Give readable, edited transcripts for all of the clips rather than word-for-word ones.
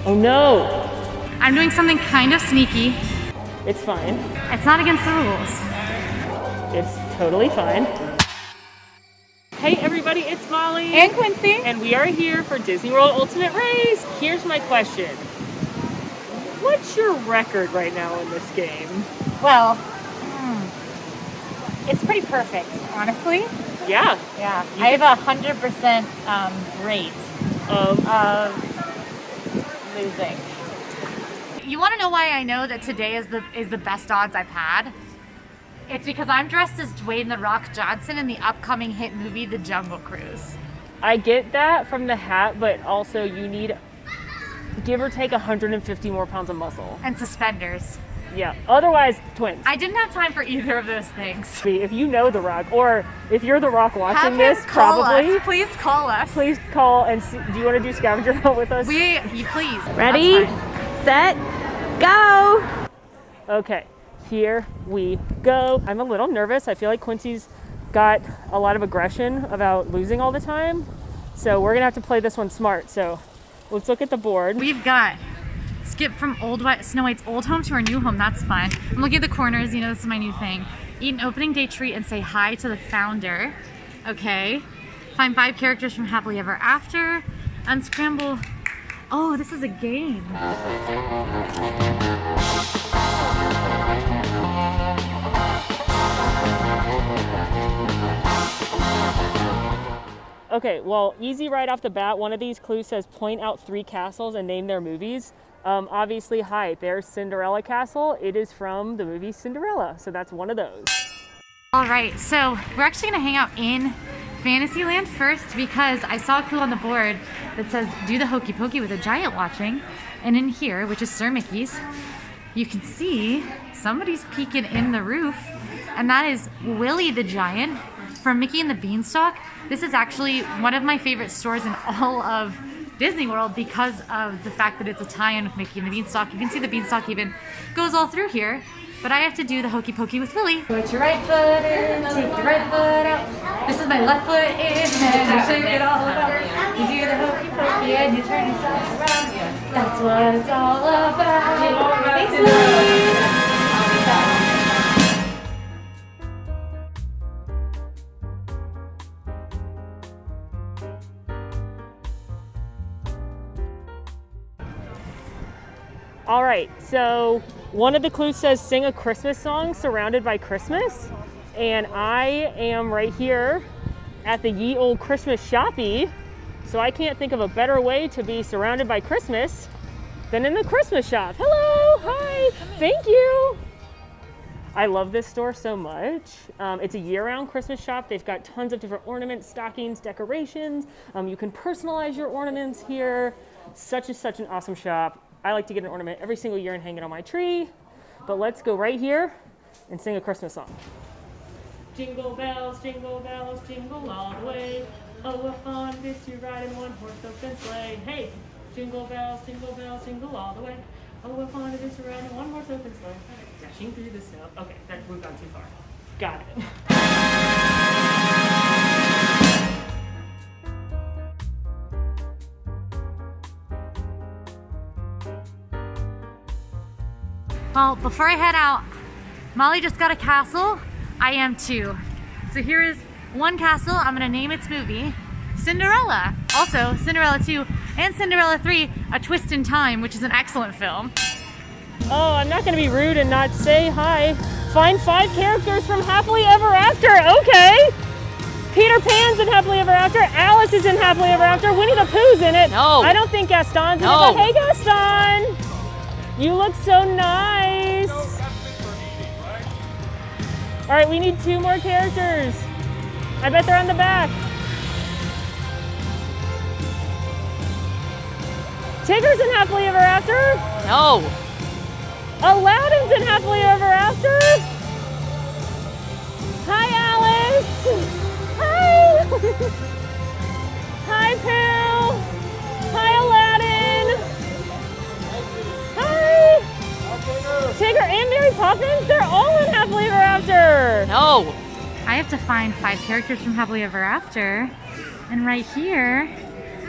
Oh no! I'm doing something kind of sneaky. It's fine. It's not against the rules. It's totally fine. Hey everybody, it's Molly. And Quincy. And we are here for Disney World Ultimate Race. Here's my question. What's your record right now in this game? Well, it's pretty perfect, honestly. Yeah. Yeah. I have 100% rate of losing. You want to know why I know that today is the best odds I've had? It's because I'm dressed as Dwayne "The Rock" Johnson in the upcoming hit movie The Jungle Cruise. I get that from the hat, but also you need, give or take, 150 more pounds of muscle. And suspenders. Yeah, otherwise twins. I didn't have time for either of those things. If you know The Rock, or if you're The Rock watching this, probably. Please call us. Please call and see, do you want to do scavenger hunt with us? Please. Ready, set, go. Okay, here we go. I'm a little nervous. I feel like Quincy's got a lot of aggression about losing all the time. So we're gonna have to play this one smart. So let's look at the board. We've got skip from Snow White's old home to her new home. That's fun. I'm looking at the corners. You know, this is my new thing. Eat an opening day treat and say hi to the founder. Okay. Find 5 characters from Happily Ever After. Unscramble. Oh, this is a game. Okay, well, easy right off the bat. One of these clues says point out 3 castles and name their movies. Obviously, hi, there's Cinderella Castle. It is from the movie Cinderella, so that's one of those. All right, so we're actually gonna hang out in Fantasyland first because I saw a clue on the board that says do the hokey pokey with a giant watching. And in here, which is Sir Mickey's, you can see somebody's peeking in the roof, and that is Willie the Giant from Mickey and the Beanstalk. This is actually one of my favorite stores in all of Disney World because of the fact that it's a tie-in with Mickey and the Beanstalk. You can see the Beanstalk even goes all through here, but I have to do the hokey pokey with Willie. Put your right foot in, take your right foot out. This is my left foot in, and you shake it all about. You do the hokey pokey and you turn yourself around. That's what it's all about. Thanks, Willie. All right, so one of the clues says sing a Christmas song surrounded by Christmas. And I am right here at the Ye Old Christmas Shoppy. So I can't think of a better way to be surrounded by Christmas than in the Christmas shop. Hello, hi, thank you. I love this store so much. It's a year-round Christmas shop. They've got tons of different ornaments, stockings, decorations. You can personalize your ornaments here. Such an awesome shop. I like to get an ornament every single year and hang it on my tree. But let's go right here and sing a Christmas song. Jingle bells, jingle all the way. Oh, what fun it is to ride in one horse open sleigh. Hey, jingle bells, jingle all the way. Oh, what fun it is to ride in one horse open sleigh. Dashing through the snow. Okay, we've gone too far. Got it. Well, before I head out, Molly just got a castle. I am too. So here is one castle. I'm gonna name its movie Cinderella. Also, Cinderella 2 and Cinderella 3, A Twist in Time, which is an excellent film. Oh, I'm not gonna be rude and not say hi. Find 5 characters from Happily Ever After. Okay. Peter Pan's in Happily Ever After. Alice is in Happily Ever After. Winnie the Pooh's in it. No. I don't think Gaston's in it. But hey, Gaston. You look so nice. All right, we need 2 more characters. I bet they're on the back. Tigger's in Happily Ever After. No. Aladdin's in Happily Ever After. Hi, Alice. Hi. Hi, Pooh. Hi, Aladdin. Hi. Tigger and Mary Poppins, they're all in Happily Ever After. No. I have to find 5 characters from Happily Ever After. And right here,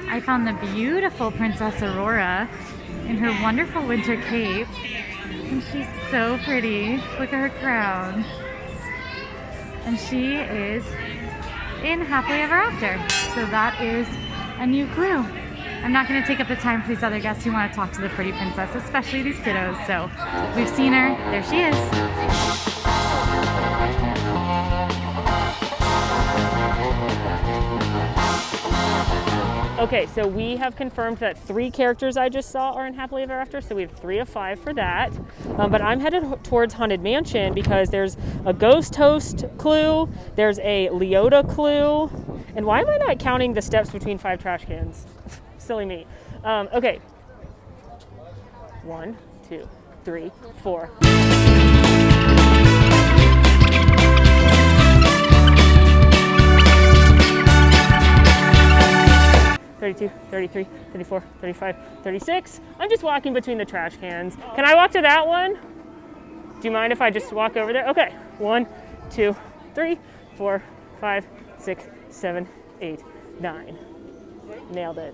I found the beautiful Princess Aurora. in her wonderful winter cape. And she's so pretty. Look at her crown. And she is in Happily Ever After. So that is a new clue. I'm not going to take up the time for these other guests who want to talk to the pretty princess, especially these kiddos. So we've seen her. There she is. Okay, so we have confirmed that 3 characters I just saw are in Happily Ever After, so we have 3 of 5 for that. But I'm headed towards Haunted Mansion because there's a ghost host clue, there's a Leota clue, and why am I not counting the steps between 5 trash cans? Silly me. Okay. 1, 2, 3, 4. 32, 33, 34, 35, 36. I'm just walking between the trash cans. Can I walk to that one? Do you mind if I just walk over there? Okay. 1, 2, 3, 4, 5, 6, 7, 8, 9. Nailed it.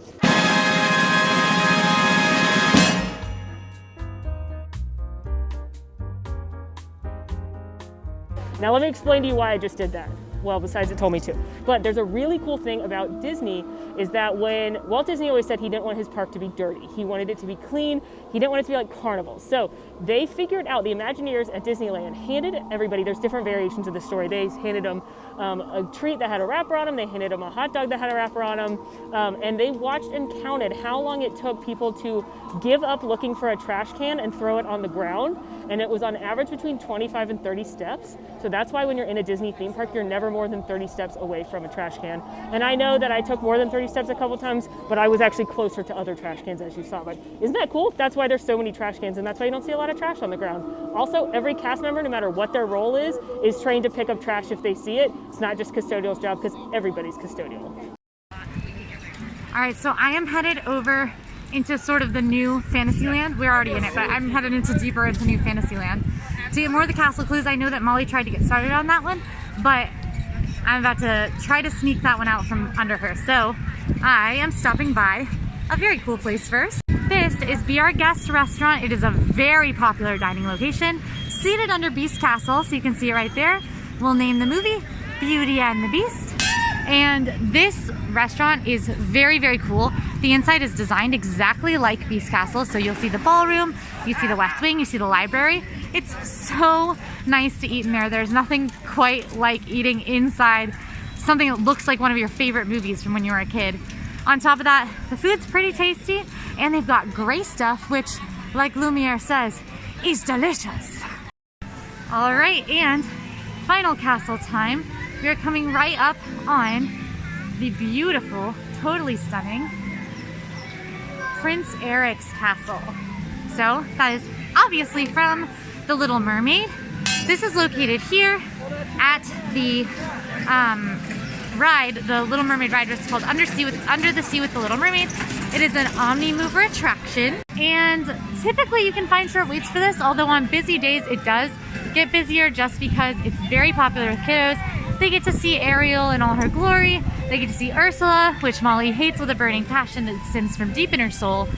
Now let me explain to you why I just did that. Well, besides it told me to. But there's a really cool thing about Disney is that when Walt Disney always said he didn't want his park to be dirty. He wanted it to be clean. He didn't want it to be like Carnival. So they figured out, the Imagineers at Disneyland handed everybody, there's different variations of the story. They handed them a treat that had a wrapper on them. They handed them a hot dog that had a wrapper on them. And they watched and counted how long it took people to give up looking for a trash can and throw it on the ground. And it was on average between 25 and 30 steps. So that's why when you're in a Disney theme park, you're never more than 30 steps away from a trash can. And I know that I took more than 30 steps a couple times, but I was actually closer to other trash cans, as you saw. But isn't that cool? That's why there's so many trash cans, and that's why you don't see a lot of trash on the ground. Also, every cast member, no matter what their role is trained to pick up trash if they see it. It's not just custodial's job, because everybody's custodial. All right, so I am headed over into sort of the new Fantasyland. We're already in it, but I'm headed deeper into new Fantasyland. To get more of the castle clues, I know that Molly tried to get started on that one, but I'm about to try to sneak that one out from under her. So I am stopping by a very cool place first. This is Be Our Guest restaurant. It is a very popular dining location, seated under Beast Castle, so you can see it right there. We'll name the movie Beauty and the Beast. And this restaurant is very, very cool. The inside is designed exactly like Beast Castle. So you'll see the ballroom, you see the West Wing, you see the library. It's so nice to eat in there. There's nothing quite like eating inside something that looks like one of your favorite movies from when you were a kid. On top of that, the food's pretty tasty, and they've got gray stuff, which, like Lumiere says, is delicious. All right, and final castle time. We are coming right up on the beautiful, totally stunning Prince Eric's castle. So that is obviously from The Little Mermaid. This is located here at the ride, the Little Mermaid ride, which is called Under the Sea with the Little Mermaid. It is an omni-mover attraction, and typically you can find short waits for this, although on busy days it does get busier just because it's very popular with kiddos. They get to see Ariel in all her glory. They get to see Ursula, which Molly hates with a burning passion that stems from deep in her soul.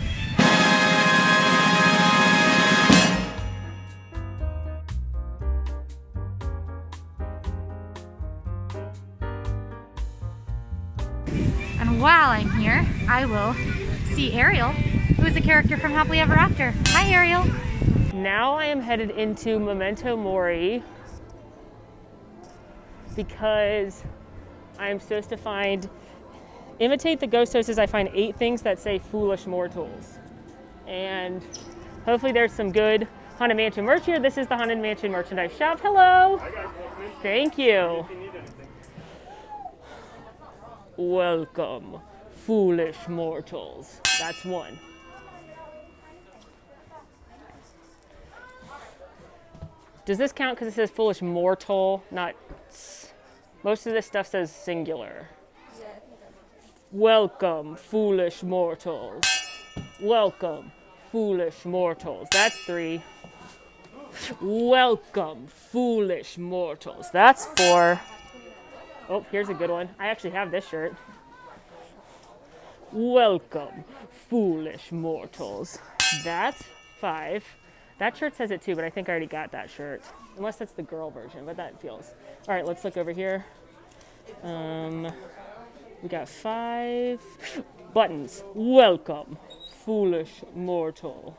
And while I'm here, I will see Ariel, who is a character from Happily Ever After. Hi, Ariel. Now I am headed into Memento Mori because I'm supposed to imitate the ghost hostess. I find 8 things that say foolish mortals. And hopefully there's some good Haunted Mansion merch here. This is the Haunted Mansion merchandise shop. Hello. Thank you. Welcome, foolish mortals. That's 1. Does this count because it says foolish mortal, not most of this stuff says singular. Welcome, foolish mortals. Welcome, foolish mortals. That's 3. Welcome, foolish mortals. That's 4. Oh, here's a good one. I actually have this shirt. Welcome, foolish mortals. That's 5. That shirt says it too, but I think I already got that shirt. Unless that's the girl version, but that feels. All right, let's look over here. We got 5 buttons. Welcome, foolish mortal.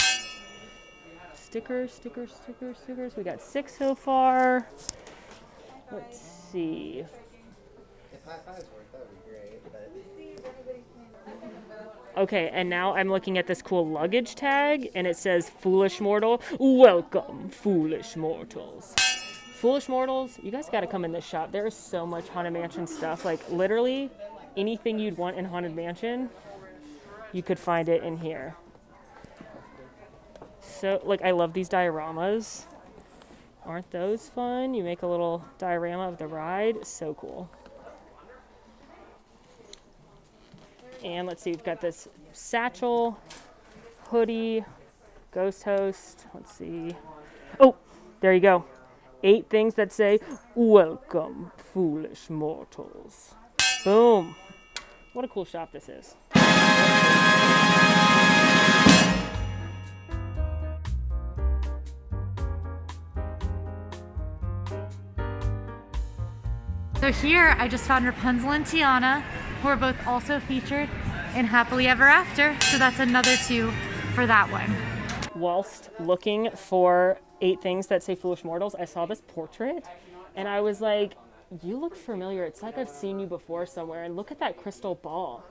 Stickers, stickers, stickers, stickers. We got 6 so far. Let's see. If high fives work, that would be great. But... Okay, and now I'm looking at this cool luggage tag, and it says foolish mortal. Welcome, foolish mortals. Foolish mortals, you guys got to come in this shop. There is so much Haunted Mansion stuff. Like, literally anything you'd want in Haunted Mansion, you could find it in here. So, like, I love these dioramas. Aren't those fun? You make a little diorama of the ride. So cool. And let's see, we've got this satchel, hoodie, ghost host. Let's see. Oh, there you go. 8 things that say, welcome, foolish mortals. Boom. What a cool shop this is. So here I just found Rapunzel and Tiana, who are both also featured in Happily Ever After. So that's another 2 for that one. Whilst looking for 8 things that say foolish mortals, I saw this portrait and I was like, you look familiar. It's like I've seen you before somewhere. And look at that crystal ball.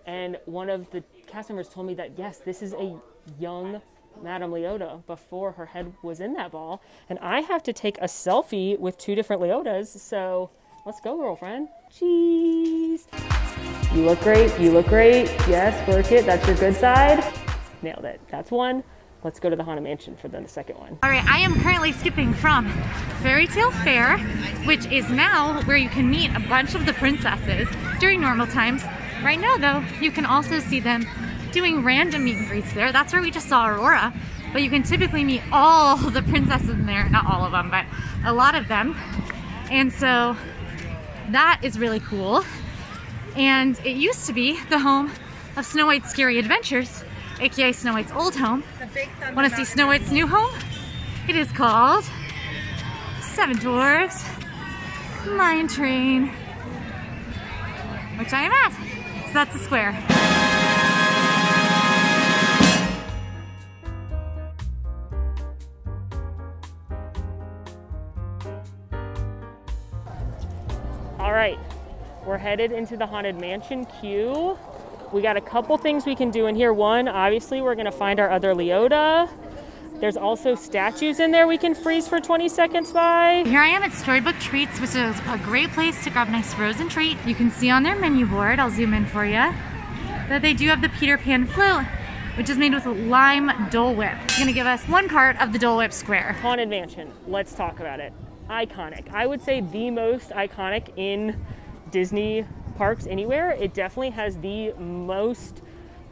And one of the cast members told me that, yes, this is a young Madame Leota before her head was in that ball. And I have to take a selfie with 2 different Leotas. So let's go, girlfriend. Cheese. You look great. You look great. Yes, work it. That's your good side. Nailed it. That's 1. Let's go to the Haunted Mansion for the second one. All right, I am currently skipping from Fairy Tale Fair, which is now where you can meet a bunch of the princesses during normal times. Right now, though, you can also see them doing random meet and greets there. That's where we just saw Aurora, but you can typically meet all the princesses in there. Not all of them, but a lot of them. And so that is really cool. And it used to be the home of Snow White's Scary Adventures, aka Snow White's old home. Want to see Snow White's new home? It is called 7 Dwarfs Mine Train, which I am at. So that's the square. All right, we're headed into the Haunted Mansion queue. We got a couple things we can do in here. One, obviously, we're gonna find our other Leota. There's also statues in there we can freeze for 20 seconds by. Here I am at Storybook Treats, which is a great place to grab a nice frozen treat. You can see on their menu board, I'll zoom in for you, that they do have the Peter Pan float, which is made with lime Dole Whip. It's gonna give us one part of the Dole Whip square. Haunted Mansion, let's talk about it. Iconic. I would say the most iconic in Disney parks anywhere. It definitely has the most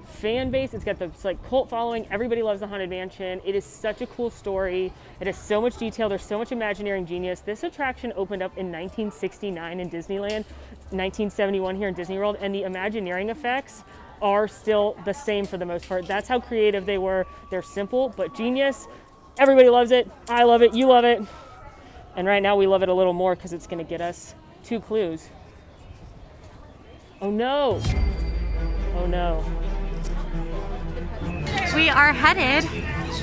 fan base. It's got the like cult following. Everybody loves the Haunted Mansion. It is such a cool story. It has so much detail. There's so much Imagineering genius. This attraction opened up in 1969 in Disneyland, 1971 here in Disney World, and the Imagineering effects are still the same for the most part. That's how creative they were. They're simple but genius. Everybody loves it. I love it. You love it. And right now we love it a little more because it's going to get us 2 clues. Oh no. Oh no. We are headed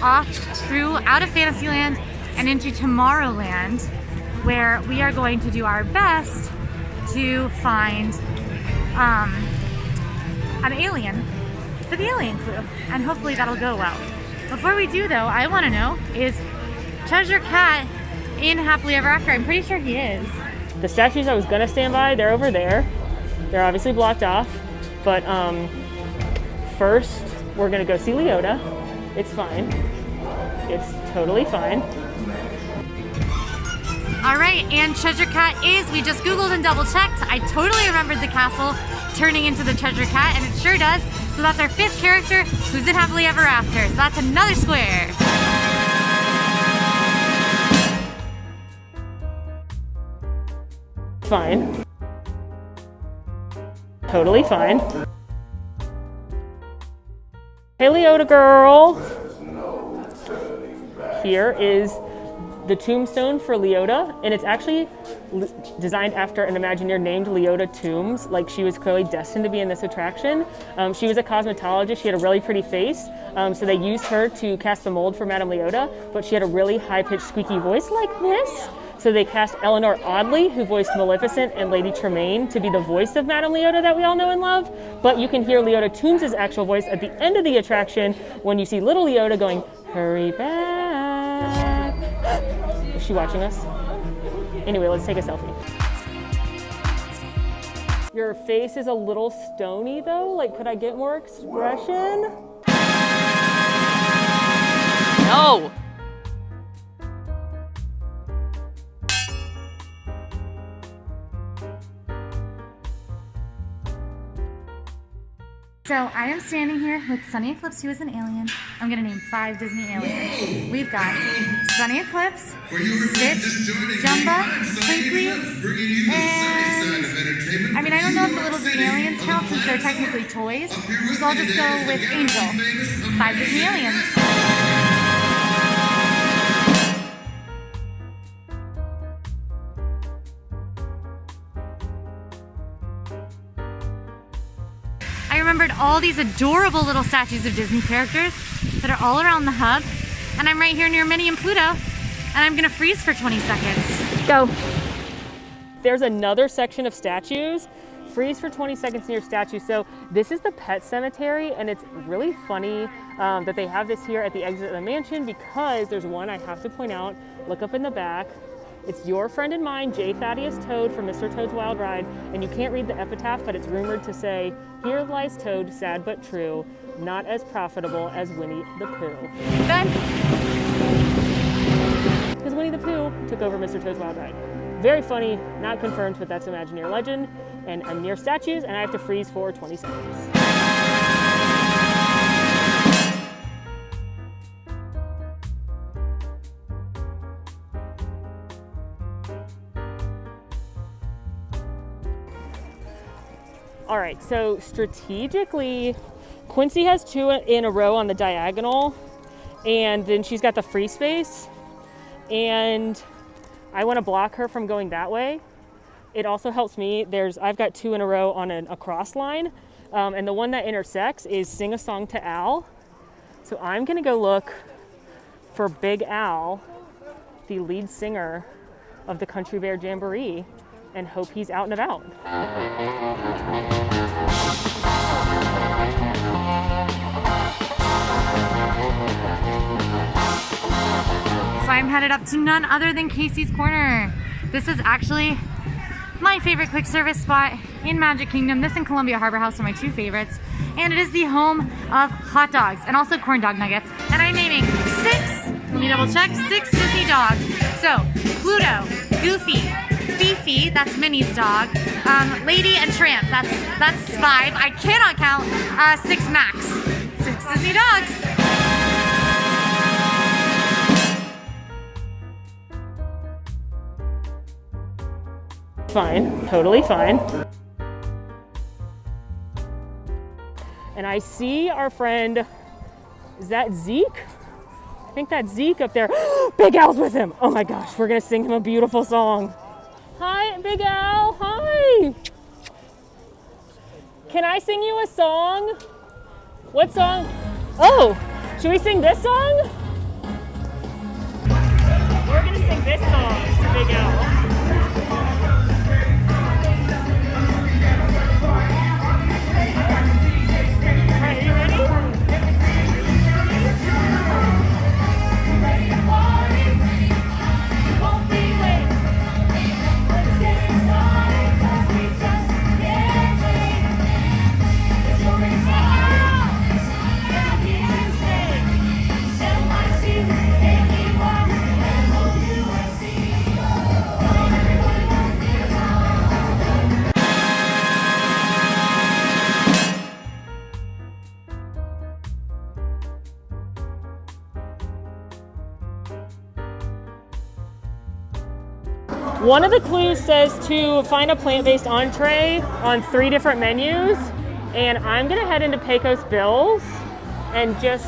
off through out of Fantasyland and into Tomorrowland, where we are going to do our best to find an alien for the alien clue, and hopefully that'll go well. Before we do though, I want to know, is Treasure Cat in Happily Ever After? I'm pretty sure he is. The statues I was gonna stand by, they're over there. They're obviously blocked off, but first we're gonna go see Leota. It's fine. It's totally fine. All right, and Treasure Cat is, we just Googled and double checked. I totally remembered the castle turning into the Treasure Cat, and it sure does. So that's our 5th character who's in Happily Ever After. So that's another square. Fine. Totally fine. Hey Leota girl. here is the tombstone for Leota, and it's actually designed after an Imagineer named Leota Toombs. Like, she was clearly destined to be in this attraction. She was a cosmetologist. She had a really pretty face, so they used her to cast the mold for Madame Leota, but she had a really high-pitched squeaky voice like this. So they cast Eleanor Audley, who voiced Maleficent, and Lady Tremaine to be the voice of Madame Leota that we all know and love. But you can hear Leota Toombs' actual voice at the end of the attraction when you see little Leota going, "Hurry back." Is she watching us? Anyway, let's take a selfie. Your face is a little stony though. Like, could I get more expression? No. So I am standing here with Sunny Eclipse, who is an alien. I'm gonna name 5 Disney aliens. We've got Sunny Eclipse, Stitch, Jumba, Twinkly, and I mean, I don't know if the little aliens count since they're technically toys, so I'll just go with Angel. 5 Disney aliens. I remembered all these adorable little statues of Disney characters that are all around the hub. And I'm right here near Minnie and Pluto. And I'm gonna freeze for 20 seconds. Go. There's another section of statues. Freeze for 20 seconds near statues. So this is the pet cemetery, and it's really funny that they have this here at the exit of the mansion, because there's one I have to point out. Look up in the back. It's your friend and mine, J. Thaddeus Toad from Mr. Toad's Wild Ride, and you can't read the epitaph, but it's rumored to say, "Here lies Toad, sad but true, not as profitable as Winnie the Pooh." Done. Because Winnie the Pooh took over Mr. Toad's Wild Ride. Very funny, not confirmed, but that's Imagineer legend. And I'm near statues, and I have to freeze for 20 seconds. All right, so strategically, Quincy has 2 in a row on the diagonal, and then she's got the free space, and I want to block her from going that way. It also helps me. I've got 2 in a row on a cross line, and the one that intersects is Sing a Song to Al. So I'm gonna go look for Big Al, the lead singer of the Country Bear Jamboree, and hope he's out and about. So I'm headed up to none other than Casey's Corner. This is actually my favorite quick service spot in Magic Kingdom. This and Columbia Harbor House are my 2 favorites. And it is the home of hot dogs and also corn dog nuggets. And I'm naming 6, let me double check, 6 Disney dogs. So Pluto, Goofy, Fifi, that's Minnie's dog, Lady and Tramp, that's 5. I cannot count 6 Max. 6 Disney dogs. Fine, totally fine. And I see our friend, is that Zeke? I think that's Zeke up there. Big Al's with him. Oh my gosh, we're gonna sing him a beautiful song. Hi, Big Al, hi. Can I sing you a song? What song? Oh, should we sing this song? We're gonna sing this song to Big Al. One of the clues says to find a plant-based entree on 3 different menus, and I'm gonna head into Pecos Bill's and just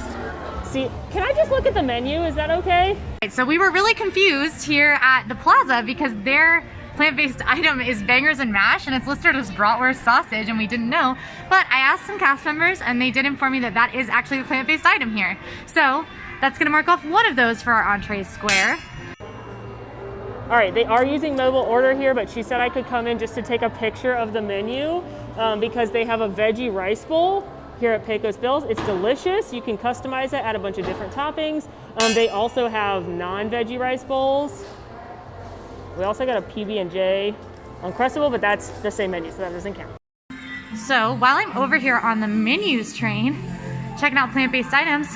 see. Can I just look at the menu? Is that okay? So we were really confused here at the plaza because their plant-based item is bangers and mash, and it's listed as bratwurst sausage, and we didn't know. But I asked some cast members, and they did inform me that that is actually the plant-based item here. So that's gonna mark off one of those for our entree square. All right, they are using mobile order here, but she said I could come in just to take a picture of the menu because they have a veggie rice bowl here at Pecos Bills. It's delicious. You can customize it, add a bunch of different toppings. They also have non-veggie rice bowls. We also got a PB&J Uncrustable, but that's the same menu, so that doesn't count. So while I'm over here on the menus train, checking out plant-based items,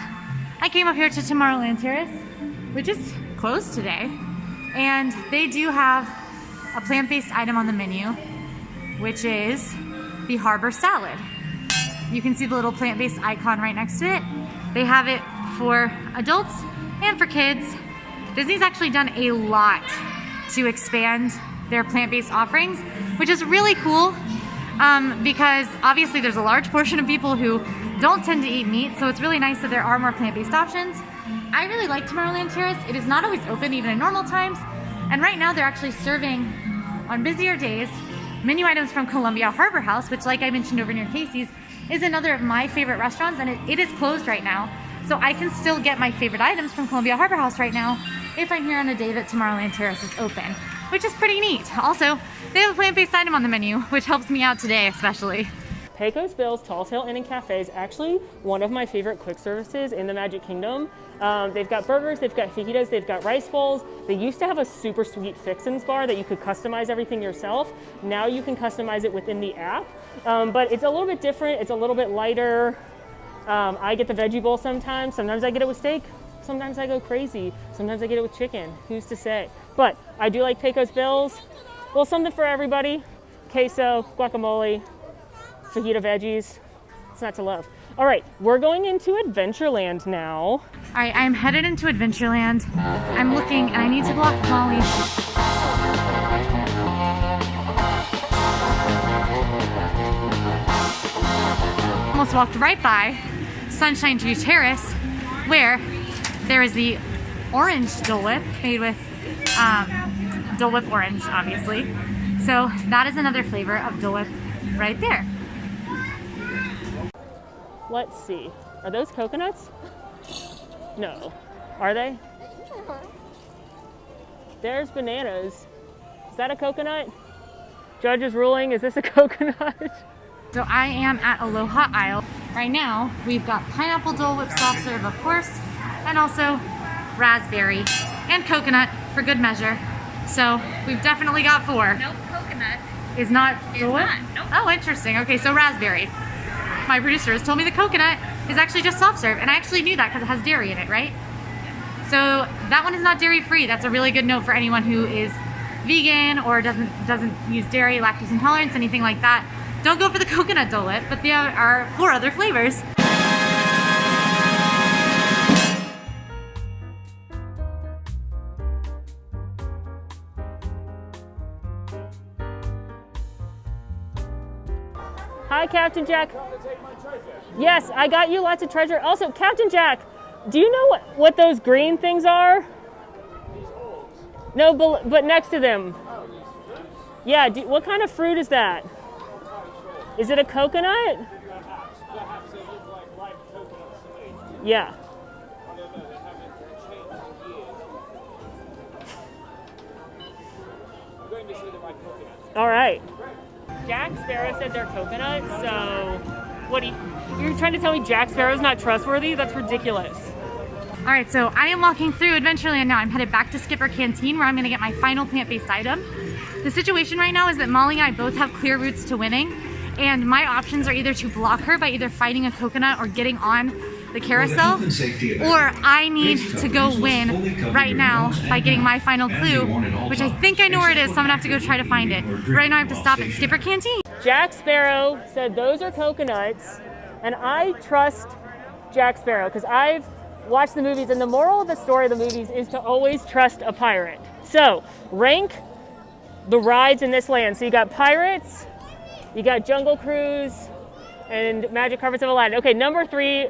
I came up here to Tomorrowland Terrace, which is closed today. And they do have a plant-based item on the menu, which is the Harbor Salad. You can see the little plant-based icon right next to it. They have it for adults and for kids. Disney's actually done a lot to expand their plant-based offerings, which is really cool because obviously there's a large portion of people who don't tend to eat meat, so it's really nice that there are more plant-based options. I really like Tomorrowland Terrace. It is not always open even in normal times, and right now they're actually serving, on busier days, menu items from Columbia Harbor House, which, like I mentioned over near Casey's, is another of my favorite restaurants, and it is closed right now. So I can still get my favorite items from Columbia Harbor House right now if I'm here on a day that Tomorrowland Terrace is open, which is pretty neat. Also, they have a plant-based item on the menu, which helps me out today especially. Pecos Bills Tall Tale Inn and Cafe is actually one of my favorite quick services in the Magic Kingdom. They've got burgers, they've got fajitas, they've got rice bowls. They used to have a super sweet fixins bar that you could customize everything yourself. Now you can customize it within the app, but it's a little bit different. It's a little bit lighter. I get the veggie bowl sometimes. Sometimes I get it with steak. Sometimes I go crazy. Sometimes I get it with chicken. Who's to say? But I do like Pecos Bills. Well, something for everybody. Queso, guacamole, fajita veggies. It's not to love. All right, we're going into Adventureland now. All right, I'm headed into Adventureland. I'm looking, and I need to block Molly. Almost walked right by Sunshine View Terrace, where there is the orange Dole Whip made with Dole Whip orange, obviously. So that is another flavor of Dole Whip right there. Let's see. Are those coconuts? No. Are they? There's bananas. Is that a coconut? Judge is ruling. Is this a coconut? So I am at Aloha Isle. Right now, we've got pineapple Dole Whip soft serve, of course, and also raspberry and coconut for good measure. So we've definitely got 4. Nope, coconut. Is not Dole Whip? Nope. Oh, interesting. Okay, so raspberry. My producers told me the coconut is actually just soft serve, and I actually knew that because it has dairy in it, right? So that one is not dairy free. That's a really good note for anyone who is vegan or doesn't use dairy, lactose intolerance, anything like that. Don't go for the coconut Dole Whip, but there are 4 other flavors. Hi, Captain Jack. Yes, I got you lots of treasure. Also, Captain Jack, do you know what those green things are? No, but next to them. Yeah, what kind of fruit is that? Is it a coconut? Yeah. All right. Jack Sparrow said they're coconuts, so what do you're trying to tell me Jack Sparrow's not trustworthy? That's ridiculous. All right, so I am walking through Adventureland now. I'm headed back to Skipper Canteen where I'm gonna get my final plant-based item. The situation right now is that Molly and I both have clear routes to winning, and my options are either to block her by either fighting a coconut or getting on the carousel, or I need to go win right now by getting my final clue, which I think I know where it is, so I'm gonna have to go try to find it. Right now I have to stop at Skipper Canteen. Jack Sparrow said those are coconuts, and I trust Jack Sparrow because I've watched the movies, and the moral of the story of the movies is to always trust a pirate. So rank the rides in this land. So you got Pirates, you got Jungle Cruise, and Magic Carpets of Aladdin. Okay, number 3,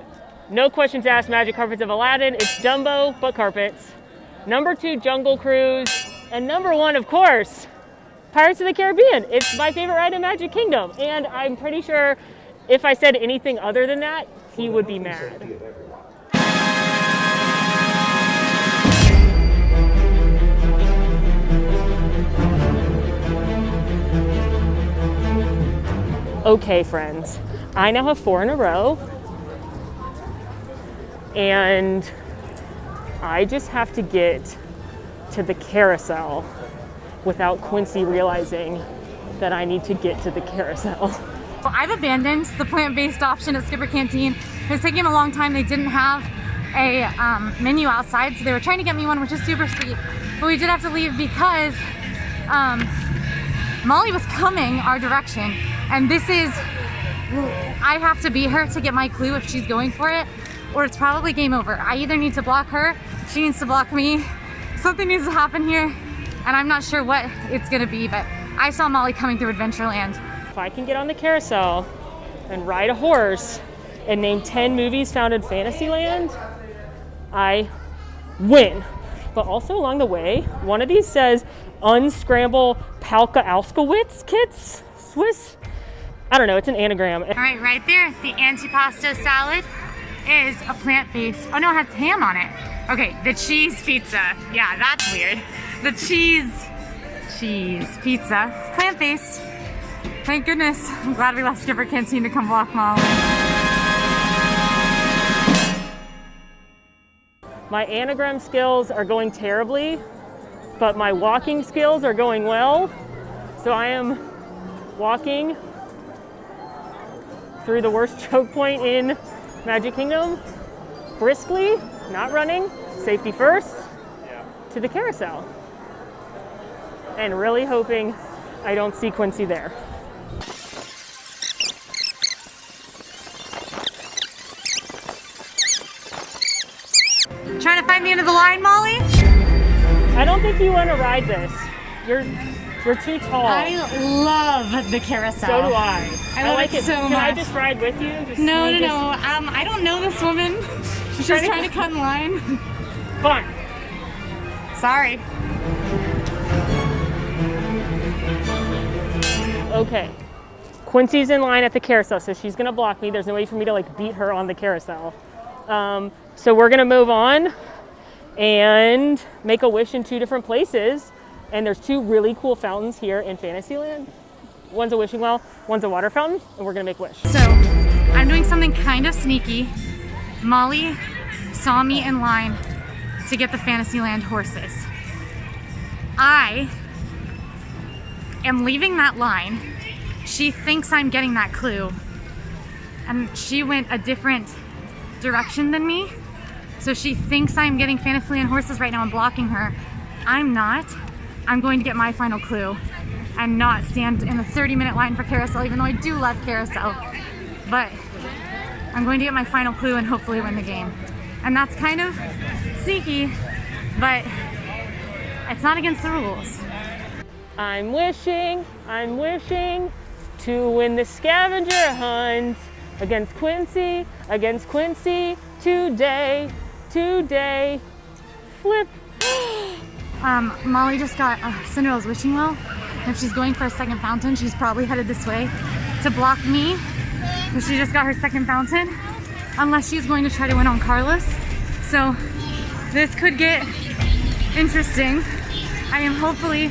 No questions asked, Magic Carpets of Aladdin. It's Dumbo, but carpets. Number 2, Jungle Cruise. And number 1, of course, Pirates of the Caribbean. It's my favorite ride in Magic Kingdom. And I'm pretty sure if I said anything other than that, he would be mad. Okay, friends, I now have 4 in a row, and I just have to get to the carousel without Quincy realizing that I need to get to the carousel. Well, I've abandoned the plant-based option at Skipper Canteen. It was taking a long time. They didn't have a menu outside, so they were trying to get me one, which is super sweet. But we did have to leave because Molly was coming our direction. And this is, I have to beat her to get my clue if she's going for it, or it's probably game over. I either need to block her, she needs to block me. Something needs to happen here, and I'm not sure what it's gonna be, but I saw Molly coming through Adventureland. If I can get on the carousel and ride a horse and name 10 movies found in Fantasyland, I win. But also along the way, one of these says unscramble Palka Auskowitz kits, Swiss. I don't know, it's an anagram. All right there, the antipasto salad is a plant-based, oh no, it has ham on it. Okay, the cheese pizza, yeah, that's weird. The cheese pizza, plant-based. Thank goodness, I'm glad we left Skipper Canteen to come block Molly. My anagram skills are going terribly, but my walking skills are going well. So I am walking through the worst choke point in Magic Kingdom, briskly, not running, safety first, to the carousel. And really hoping I don't see Quincy there. Trying to find the end of the line, Molly? I don't think you want to ride this. You're too tall. I love the carousel. So do I. I love it so much. Can I just ride with you? No. I don't know this woman. She's just trying to cut in line. Fun. Sorry. Okay. Quincy's in line at the carousel, so she's gonna block me. There's no way for me to like beat her on the carousel. So we're gonna move on and make a wish in 2 different places. And there's 2 really cool fountains here in Fantasyland. One's a wishing well, one's a water fountain, and we're gonna make a wish. So I'm doing something kind of sneaky. Molly saw me in line to get the Fantasyland horses. I am leaving that line. She thinks I'm getting that clue, and she went a different direction than me. So she thinks I'm getting Fantasyland horses right now and blocking her. I'm not. I'm going to get my final clue and not stand in a 30-minute line for carousel, even though I do love carousel. But I'm going to get my final clue and hopefully win the game. And that's kind of sneaky, but it's not against the rules. I'm wishing to win the scavenger hunt against Quincy, today, flip. Molly just got Cinderella's wishing well. If she's going for a second fountain, she's probably headed this way to block me, because she just got her second fountain, unless she's going to try to win on Carlos. So this could get interesting. I am hopefully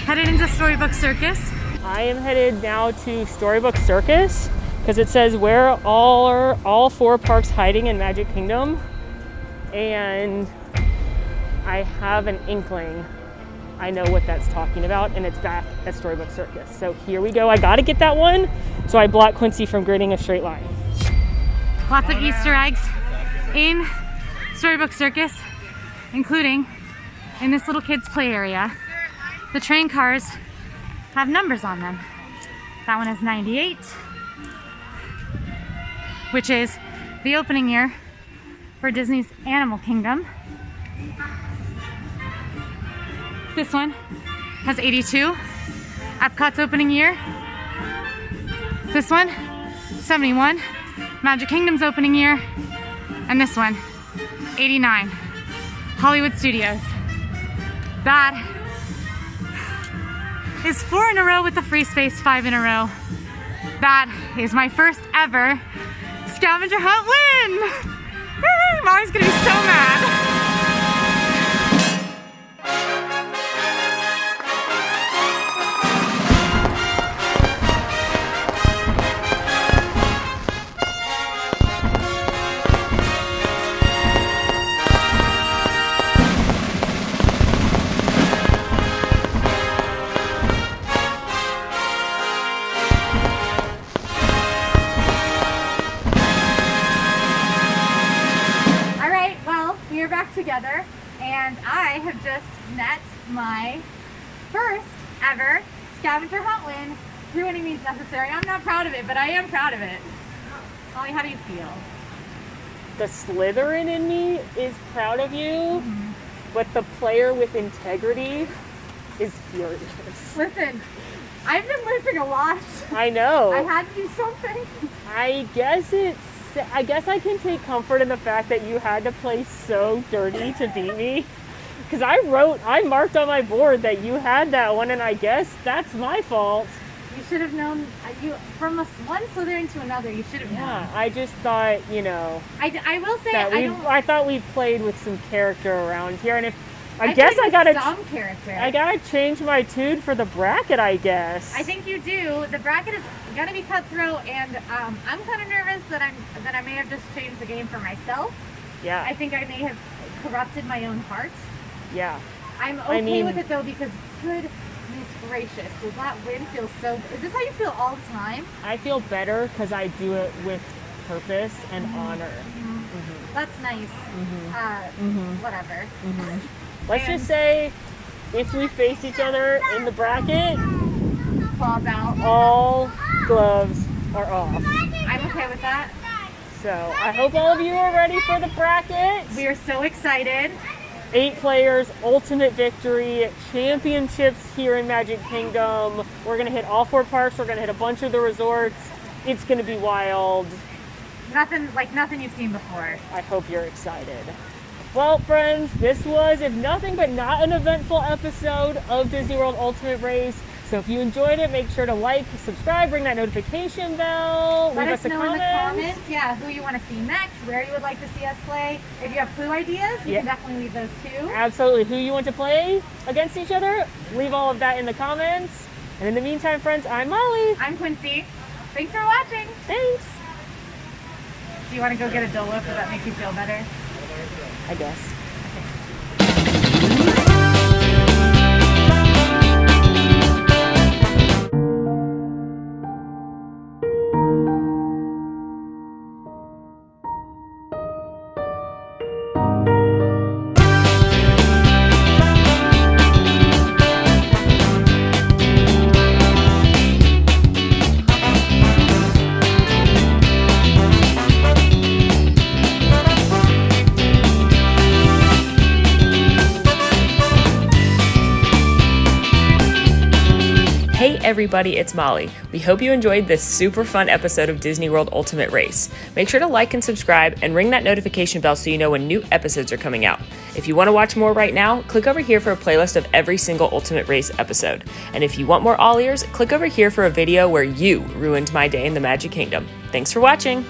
headed into Storybook Circus. I am headed now to Storybook Circus because it says where are all 4 parks hiding in Magic Kingdom, and I have an inkling I know what that's talking about, and it's back at Storybook Circus. So here we go. I gotta get that one, so I block Quincy from gritting a straight line. Lots of Easter eggs in Storybook Circus, including in this little kids play area. The train cars have numbers on them. That one is 98, which is the opening year for Disney's Animal Kingdom. This one has 82, Epcot's opening year. This one, 71, Magic Kingdom's opening year. And this one, 89. Hollywood Studios. That is 4 in a row with the free space, 5 in a row. That is my first ever scavenger hunt win! Mom's gonna be so mad. Together, and I have just met my first ever scavenger hunt win through any means necessary. I'm not proud of it, but I am proud of it. Ollie, how do you feel? The Slytherin in me is proud of you, but the player with integrity is furious. Listen, I've been losing a lot. I know. I had to do something. I guess I can take comfort in the fact that you had to play so dirty to beat me. Because I marked on my board that you had that one, and I guess that's my fault. You should have known, from one Slytherin to another, you should have known. Yeah, I just thought, I will say, I thought we played with some character around here, and if I gotta change my tune for the bracket, I guess. I think you do. The bracket is gonna be cutthroat, and I'm kind of nervous that I may have just changed the game for myself. Yeah. I think I may have corrupted my own heart. Yeah. I'm okay with it though, because goodness gracious, does that win feel so? Is this how you feel all the time? I feel better because I do it with purpose and honor. That's nice. Whatever. Let's just say, if we face each other in the bracket, claws out. All gloves are off. I'm okay with that. So I hope all of you are ready for the bracket. We are so excited. 8 players, ultimate victory, championships here in Magic Kingdom. We're gonna hit all 4 parks. We're gonna hit a bunch of the resorts. It's gonna be wild. Nothing you've seen before. I hope you're excited. Well, friends, this was, if nothing but not an eventful episode of Disney World Ultimate Race. So if you enjoyed it, make sure to like, subscribe, ring that notification bell, Let leave us us a know comment. in the comments, who you want to see next, where you would like to see us play. If you have clue ideas, you can definitely leave those too. Absolutely. Who you want to play against each other, leave all of that in the comments. And in the meantime, friends, I'm Molly. I'm Quincy. Thanks for watching. Thanks. Do you want to go get a Dole Whip? Does that make you feel better? I guess. Hey everybody, it's Molly. We hope you enjoyed this super fun episode of Disney World Ultimate Race. Make sure to like and subscribe and ring that notification bell so you know when new episodes are coming out. If you want to watch more right now, click over here for a playlist of every single Ultimate Race episode. And if you want more AllEars, click over here for a video where you ruined my day in the Magic Kingdom. Thanks for watching!